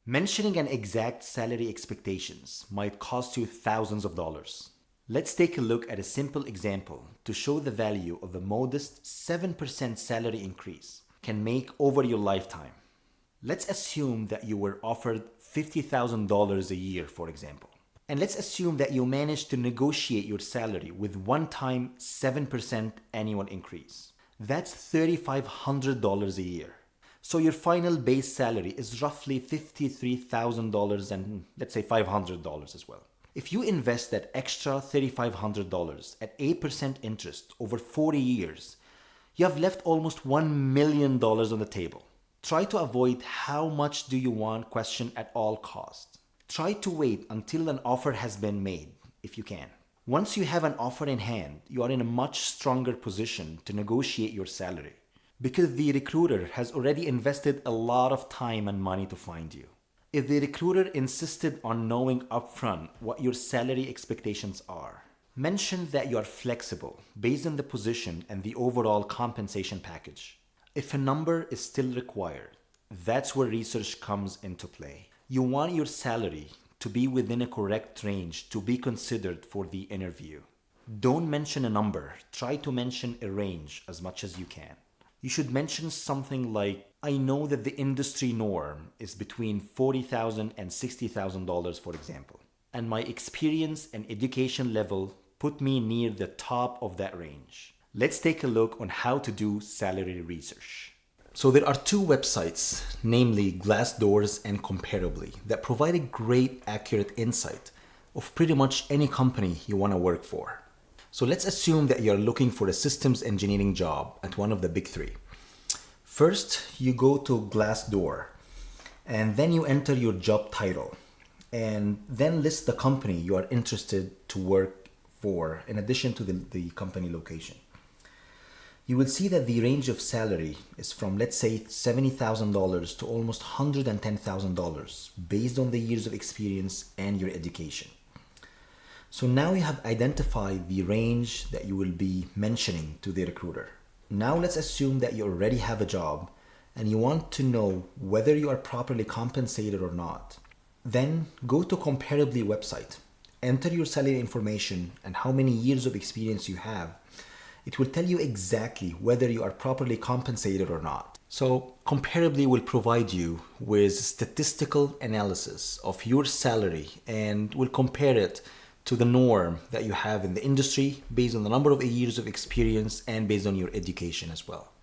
Mentioning an exact salary expectations might cost you thousands of dollars. Let's take a look at a simple example to show the value of a modest 7% salary increase can make over your lifetime. Let's assume that you were offered $50,000 a year, for example. And let's assume that you managed to negotiate your salary with one-time 7% annual increase. That's $3,500 a year. So your final base salary is roughly $53,000 and let's say $500 as well. If you invest that extra $3,500 at 8% interest over 40 years, you have left almost $1 million on the table. Try to avoid how much do you want question at all costs. Try to wait until an offer has been made, if you can. Once you have an offer in hand, you are in a much stronger position to negotiate your salary because the recruiter has already invested a lot of time and money to find you. If the recruiter insisted on knowing upfront what your salary expectations are, mention that you are flexible based on the position and the overall compensation package. If a number is still required, that's where research comes into play. You want your salary to be within a correct range to be considered for the interview. Don't mention a number, try to mention a range as much as you can. You should mention something like, I know that the industry norm is between $40,000 and $60,000, for example, and my experience and education level put me near the top of that range. Let's take a look on how to do salary research. So there are two websites, namely Glassdoor and Comparably, that provide a great accurate insight of pretty much any company you want to work for. So let's assume that you're looking for a systems engineering job at one of the big three. First, you go to Glassdoor and then you enter your job title and then list the company you are interested to work for in addition to the company location. You will see that the range of salary is from, let's say, $70,000 to almost $110,000 based on the years of experience and your education. So now you have identified the range that you will be mentioning to the recruiter. Now let's assume that you already have a job and you want to know whether you are properly compensated or not. Then go to Comparably website, enter your salary information and how many years of experience you have. It will tell you exactly whether you are properly compensated or not. So Comparably will provide you with statistical analysis of your salary and will compare it to the norm that you have in the industry based on the number of years of experience and based on your education as well.